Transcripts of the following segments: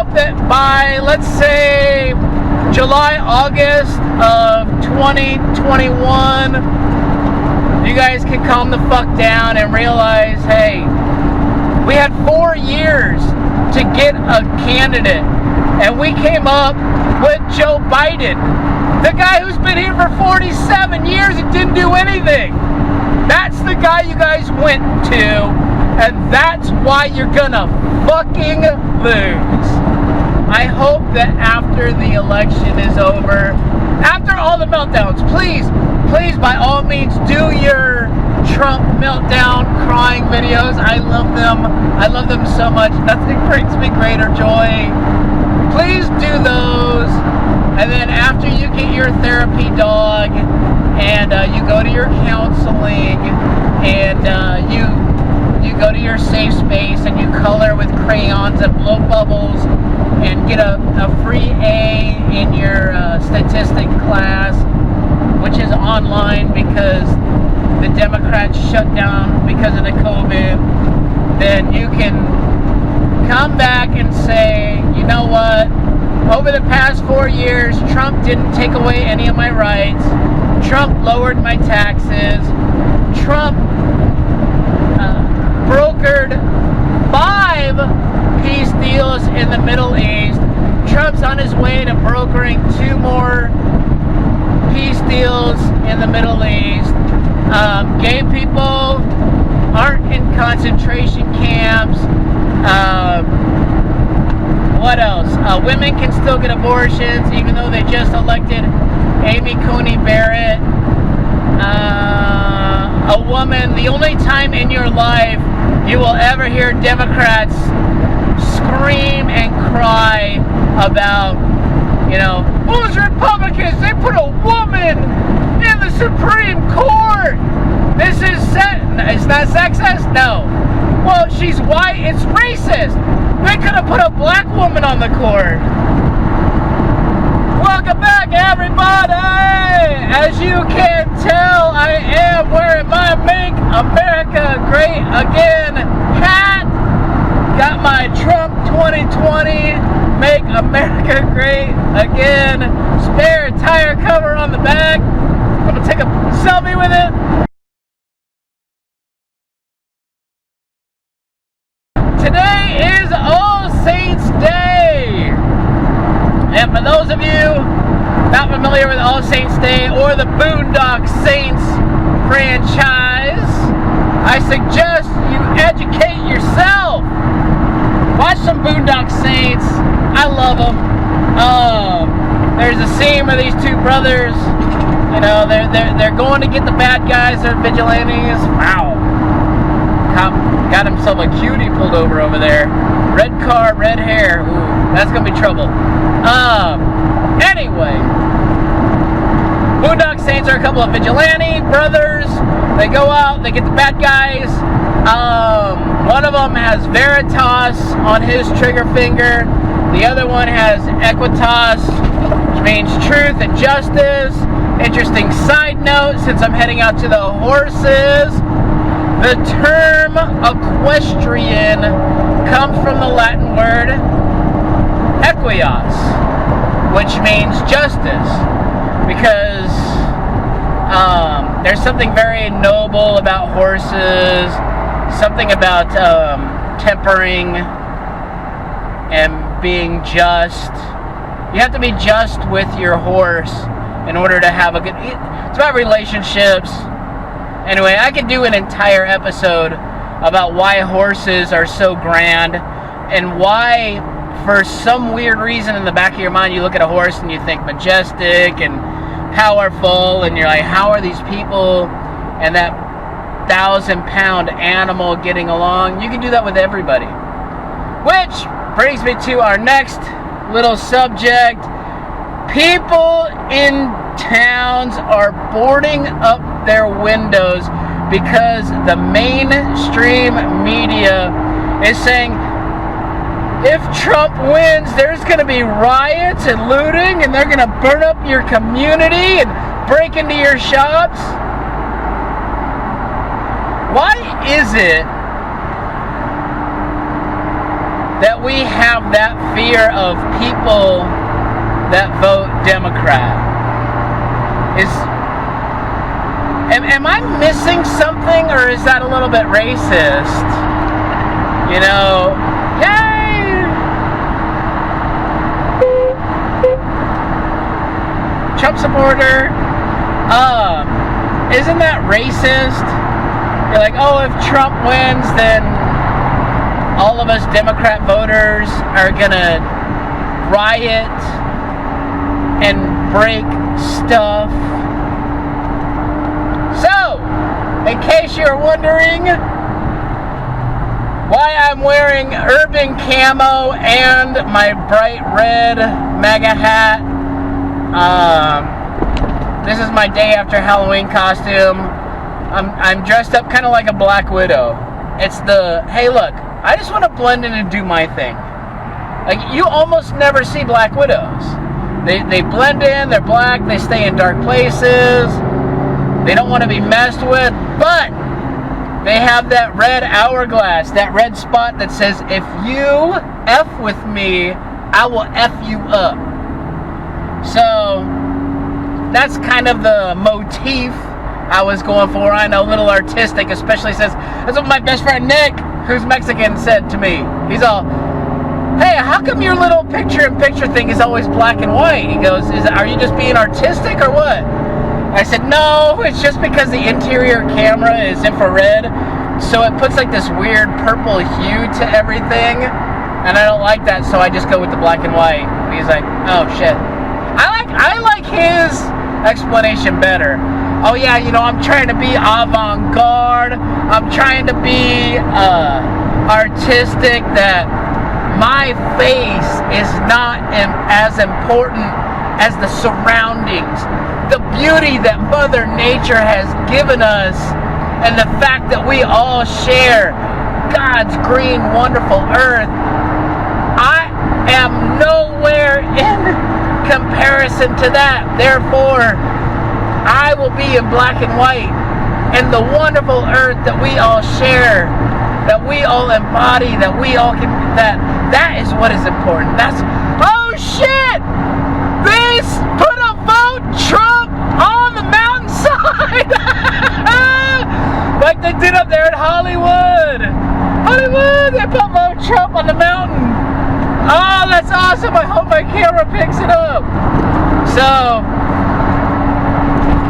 hope that by, let's say, July, August of 2021, you guys can calm the fuck down and realize, hey, we had 4 years to get a candidate, and we came up with Joe Biden, the guy who's been here for 47 years and didn't do anything. That's the guy you guys went to, and that's why you're gonna fucking lose. I hope that after the election is over, after all the meltdowns, please, by all means, do your Trump meltdown crying videos. I love them. I love them so much. Nothing brings me greater joy. Please do those. And then after you get your therapy dog, and you go to your counseling, and you go to your safe space, and you color with crayons and blow bubbles, and get a free A in your statistic class, which is online because the Democrats shut down because of the COVID, then you can come back and say, you know what, over the past 4 years, Trump didn't take away any of my rights, Trump lowered my taxes, Trump brokered 5 peace deals in the Middle East, Trump's on his way to brokering 2 more peace deals in the Middle East. Gay people aren't in concentration camps. What else? Women can still get abortions, even though they just elected Amy Coney Barrett. A woman, the only time in your life you will ever hear Democrats scream and cry about, you know, those Republicans, they put a woman in the Supreme Court. This is it's not sexist? No. Well, she's white, it's racist. They could have put a black woman on the court. Welcome back, everybody. As you can tell, I am wearing my Make America Great Again hat. Got my Trump 2020 Make America Great Again spare tire cover on the back. I'm gonna take a selfie with it. Today is All Saints Day. And for those of you not familiar with All Saints Day or the Boondock Saints franchise, I suggest you educate yourself. Watch some Boondock Saints. I love them. There's a scene where these 2 brothers, you know, they're going to get the bad guys. They're vigilantes. Wow. Cop got himself a cutie pulled over there. Red car, red hair. Ooh, that's gonna be trouble. Anyway, Boondock Saints are a couple of vigilante brothers. They go out, they get the bad guys. One of them has Veritas on his trigger finger. The other one has Equitas, which means truth and justice. Interesting side note, since I'm heading out to the horses, the term equestrian comes from the Latin word equios, which means justice, because there's something very noble about horses, something about tempering and being just. You have to be just with your horse in order to have a good... It's about relationships. Anyway, I could do an entire episode about why horses are so grand and why, for some weird reason in the back of your mind, you look at a horse and you think majestic and powerful, and you're like, how are these people and that 1,000-pound animal getting along? You can do that with everybody. Which brings me to our next little subject. People in towns are boarding up their windows because the mainstream media is saying, if Trump wins, there's going to be riots and looting, and they're going to burn up your community and break into your shops. Why is it that we have that fear of people that vote Democrat. Am I missing something, or is that a little bit racist? You know, yay! Trump supporter. Isn't that racist? You're like, oh, if Trump wins, then all of us Democrat voters are gonna riot and break stuff. So, in case you're wondering why I'm wearing urban camo and my bright red MAGA hat, this is my day after Halloween costume. I'm dressed up kind of like a Black Widow. It's the, hey look, I just want to blend in and do my thing. Like, you almost never see Black Widows. They blend in, they're black, they stay in dark places, they don't want to be messed with, but they have that red hourglass, that red spot that says, if you F with me, I will F you up. So, that's kind of the motif I was going for. I know, a little artistic, especially since that's what my best friend Nick, who's Mexican, said to me. He's all, hey, how come your little picture-in-picture thing is always black and white? He goes, are you just being artistic or what? I said, no, it's just because the interior camera is infrared, so it puts like this weird purple hue to everything, and I don't like that, so I just go with the black and white. And he's like, oh shit. I like his explanation better. Oh yeah, you know, I'm trying to be avant-garde, I'm trying to be artistic, that my face is not as important as the surroundings, the beauty that Mother Nature has given us, and the fact that we all share God's green, wonderful earth. I am nowhere in comparison to that. Therefore, I will be in black and white, and the wonderful earth that we all share, that we all embody, that we all can, that is what is important. That's, oh shit! This put a vote Trump on the mountainside! Like they did up there in Hollywood! Hollywood! They put vote Trump on the mountain! Oh, that's awesome! I hope my camera picks it up! So,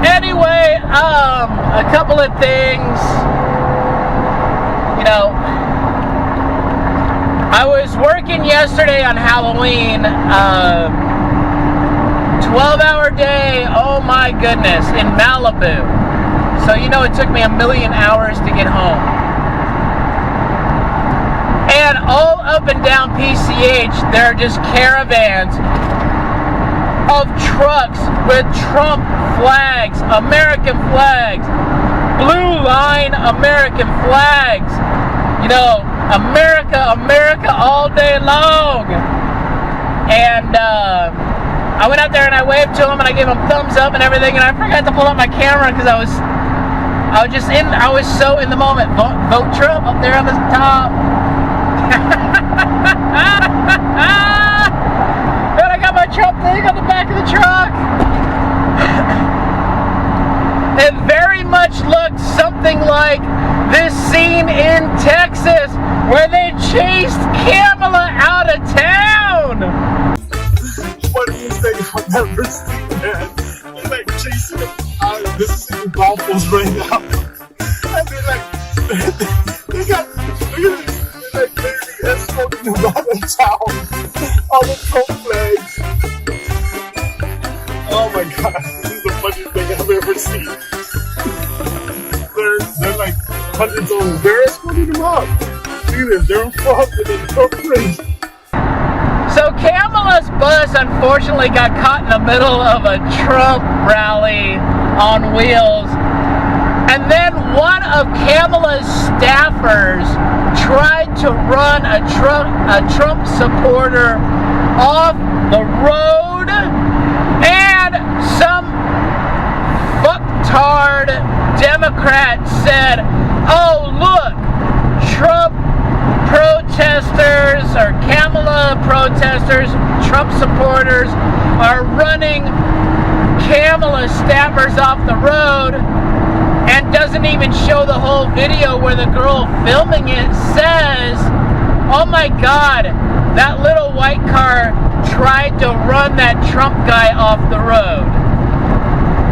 anyway, a couple of things. You know, I was working yesterday on Halloween, 12-hour day, oh my goodness, in Malibu. So, you know, it took me 1,000,000 hours to get home. And all up and down PCH, there are just caravans of trucks with Trump flags, American flags, blue line American flags. You know, America, America all day long. And I went out there and I waved to him and I gave him thumbs up and everything, and I forgot to pull up my camera because I was so in the moment. Vote Trump up there on the top. And I got my Trump thing on the back of the truck. It very much looked something like this scene in Texas where they chased Kamala out of town. Funniest thing I've never seen, man. They're like chasing them out of this city waffles right now. And they're like, they're like literally escorting them out of town. All the Trump flags. Oh my god, this is the funniest thing I've ever seen. They're like hundreds of them. They're escorting them out. Look at this, they're involved in the Trump flags. So Kamala's bus unfortunately got caught in the middle of a Trump rally on wheels. And then one of Kamala's staffers tried to run a Trump supporter off the road, and some fucktard Democrat said, oh look, Trump protesters or protesters, Trump supporters are running Kamala staffers off the road, and doesn't even show the whole video where the girl filming it says, oh my God, that little white car tried to run that Trump guy off the road.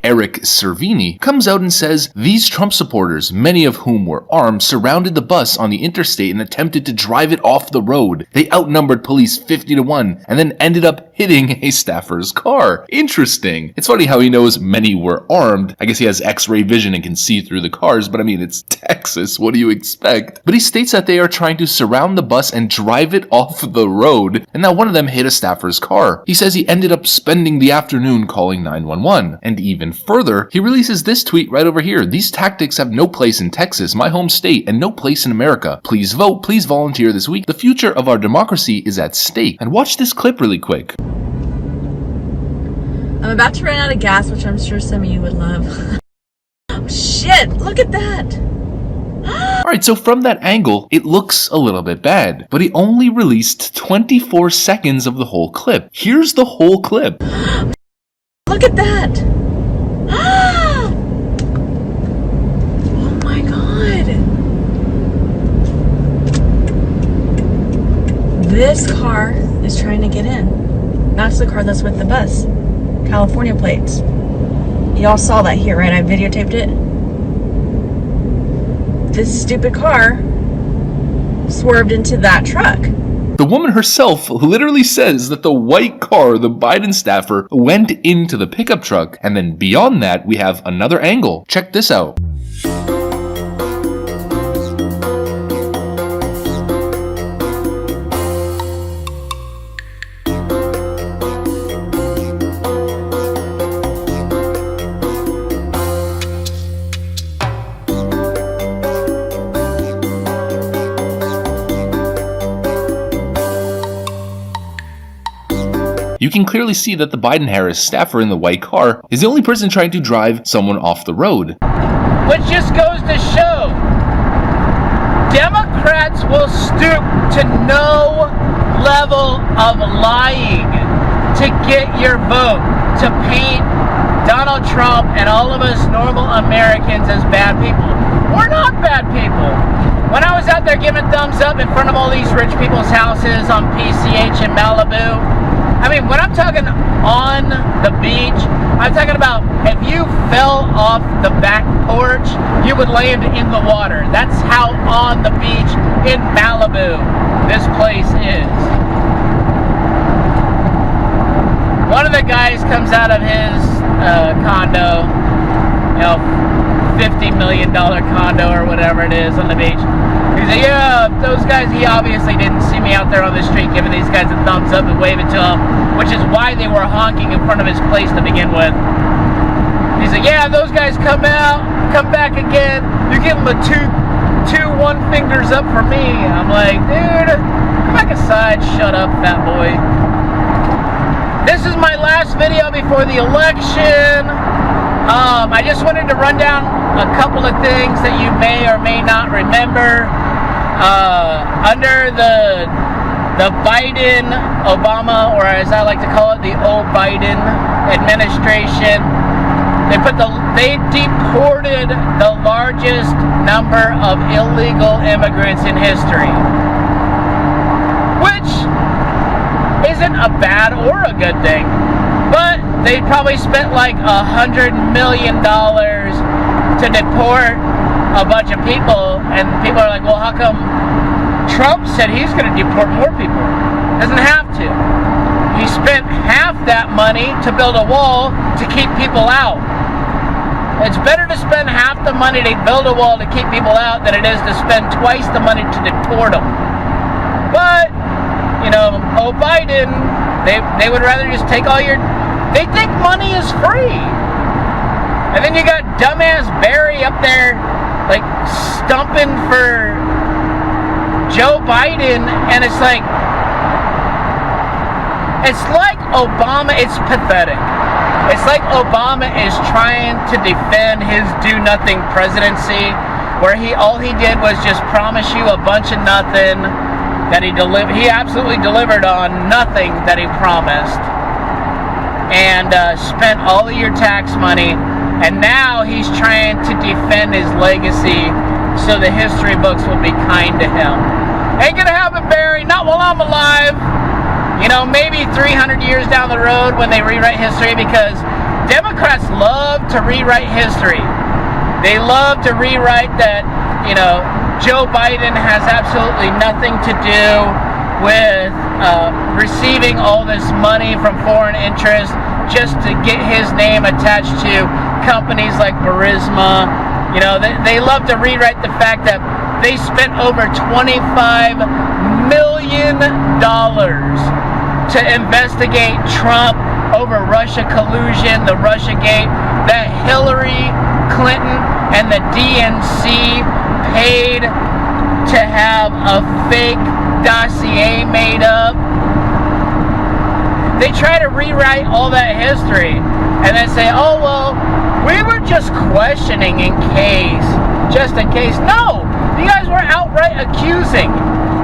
Eric Cervini comes out and says these Trump supporters, many of whom were armed, surrounded the bus on the interstate and attempted to drive it off the road. They outnumbered police 50-1 and then ended up hitting a staffer's car. Interesting. It's funny how he knows many were armed. I guess he has X-ray vision and can see through the cars, but I mean, it's Texas. What do you expect? But he states that they are trying to surround the bus and drive it off the road, and that one of them hit a staffer's car. He says he ended up spending the afternoon calling 911, and even further, he releases this tweet right over here. These tactics have no place in Texas, my home state, and no place in America. Please vote, please volunteer this week. The future of our democracy is at stake. And watch this clip really quick. I'm about to run out of gas, which I'm sure some of you would love. Oh, shit, look at that. Alright, so from that angle, it looks a little bit bad, but he only released 24 seconds of the whole clip. Here's the whole clip. Look at that. Oh my God. This car is trying to get in. That's the car that's with the bus. California plates. Y'all saw that here, right? I videotaped it. This stupid car swerved into that truck. The woman herself literally says that the white car, the Biden staffer, went into the pickup truck. And then beyond that, we have another angle. Check this out. You can clearly see that the Biden-Harris staffer in the white car is the only person trying to drive someone off the road. Which just goes to show, Democrats will stoop to no level of lying to get your vote, to paint Donald Trump and all of us normal Americans as bad people. We're not bad people. When I was out there giving thumbs up in front of all these rich people's houses on PCH in Malibu, I mean, when I'm talking on the beach, I'm talking about if you fell off the back porch, you would land in the water. That's how on the beach in Malibu this place is. One of the guys comes out of his condo, you know, $50 million condo or whatever it is on the beach. He's like, yeah, those guys, he obviously didn't see me out there on the street giving these guys a thumbs up and waving to them, which is why they were honking in front of his place to begin with. He's like, yeah, those guys come out, come back again, you give them a two one fingers up for me. I'm like, dude, come back aside, shut up, fat boy. This is my last video before the election. I just wanted to run down a couple of things that you may or may not remember. Under the Biden, Obama, or as I like to call it, the old Biden administration, they deported the largest number of illegal immigrants in history, which isn't a bad or a good thing. But they probably spent like $100 million to deport a bunch of people, and people are like, well, how come Trump said he's going to deport more people? Doesn't have to. He spent half that money to build a wall to keep people out. It's better to spend half the money to build a wall to keep people out than it is to spend twice the money to deport them. But, you know, Biden, they would rather just take all your... They think money is free. And then you got dumbass Barry up there, like, stumping for Joe Biden, and it's like Obama, it's pathetic. It's like Obama is trying to defend his do-nothing presidency, where all he did was just promise you a bunch of nothing, that he absolutely delivered on nothing that he promised, and spent all of your tax money, and now he's trying to defend his legacy so the history books will be kind to him. Ain't gonna happen, Barry, not while I'm alive. You know, maybe 300 years down the road when they rewrite history, because Democrats love to rewrite history. They love to rewrite that, you know, Joe Biden has absolutely nothing to do with receiving all this money from foreign interests just to get his name attached to companies like Burisma. You know, they love to rewrite the fact that they spent over $25 million to investigate Trump over Russia collusion, the Russiagate, that Hillary Clinton and the DNC paid to have a fake dossier made up. They try to rewrite all that history and then say, oh, well, we were just questioning in case, just in case. No, you guys were outright accusing.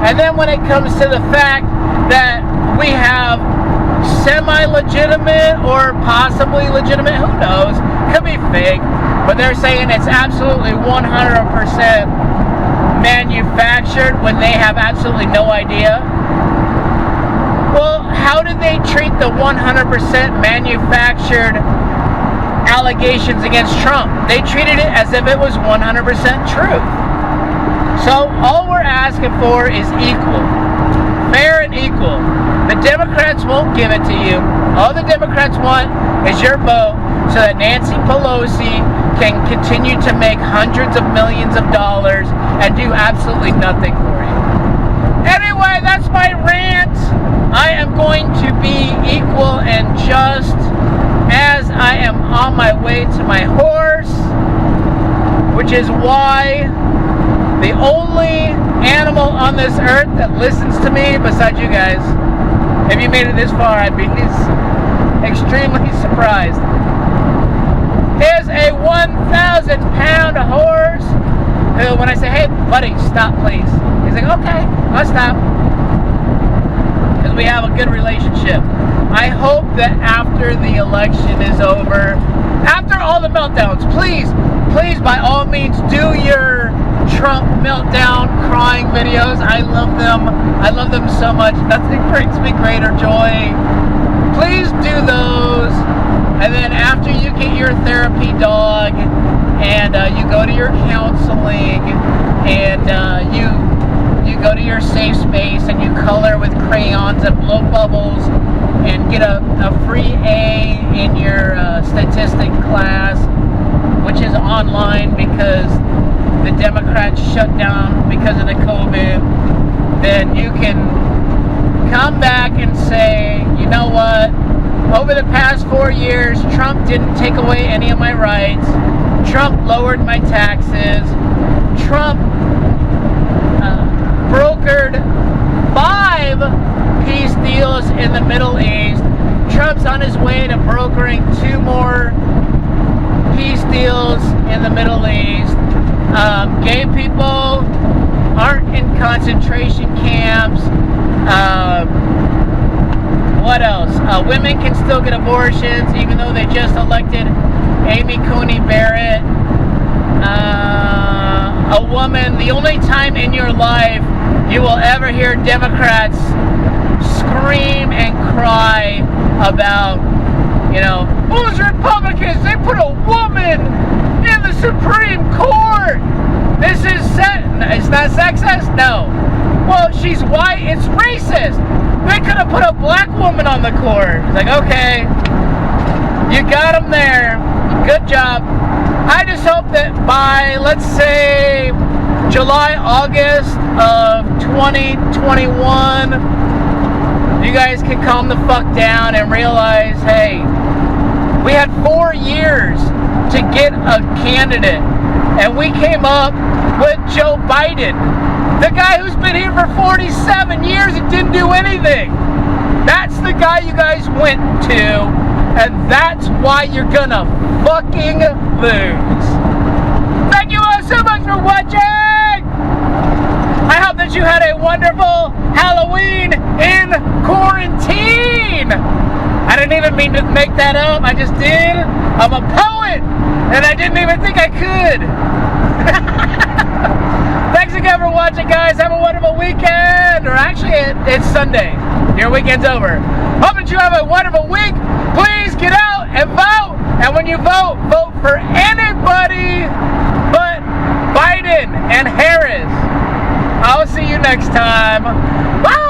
And then when it comes to the fact that we have semi-legitimate or possibly legitimate, who knows, could be fake, but they're saying it's absolutely 100% manufactured when they have absolutely no idea. Well, how did they treat the 100% manufactured allegations against Trump? They treated it as if it was 100% true. So all we're asking for is equal. Fair and equal. The Democrats won't give it to you. All the Democrats want is your vote so that Nancy Pelosi can continue to make hundreds of millions of dollars and do absolutely nothing for you. Anyway, that's my rant. I am going to be equal and just as I am on my way to my horse, which is why the only animal on this earth that listens to me, besides you guys, if you made it this far, I'd be extremely surprised, is a 1,000-pound horse who, when I say, hey, buddy, stop, please, he's like, okay, I'll stop. Because we have a good relationship. I hope that after the election is over, after all the meltdowns, please, by all means, do your Trump meltdown crying videos. I love them. I love them so much. Nothing brings me greater joy. Please do those. And then after you get your therapy dog and you go to your counseling and you go to your safe space and you color with crayons and blow bubbles and get a free A in your statistic class, which is online because the Democrats shut down because of the COVID, then you can come back and say, you know what, over the past 4 years, Trump didn't take away any of my rights, Trump lowered my taxes, Trump brokered 5 peace deals in the Middle East, Trump's on his way to brokering 2 more peace deals in the Middle East. Gay people aren't in concentration camps. What else? Women can still get abortions, even though they just elected Amy Coney Barrett. A woman, the only time in your life you will ever hear Democrats scream and cry about, you know, those Republicans, they put a woman in the Supreme Court. This is it's not sexist? No. Well, she's white, it's racist. They could have put a black woman on the court. It's like, okay, you got them there. Good job. I just hope that by, let's say, July, August of 2021, you guys can calm the fuck down and realize, hey, we had 4 years to get a candidate, and we came up with Joe Biden, the guy who's been here for 47 years and didn't do anything. That's the guy you guys went to, and that's why you're gonna fucking lose. Thank you all so much for watching! I hope that you had a wonderful Halloween in quarantine. I didn't even mean to make that up. I just did. I'm a poet, and I didn't even think I could. Thanks again for watching, guys. Have a wonderful weekend. Or actually, it's Sunday. Your weekend's over. Hope that you have a wonderful week. Please get out and vote. And when you vote, vote for anybody but Biden and Harris. I'll see you next time. Bye!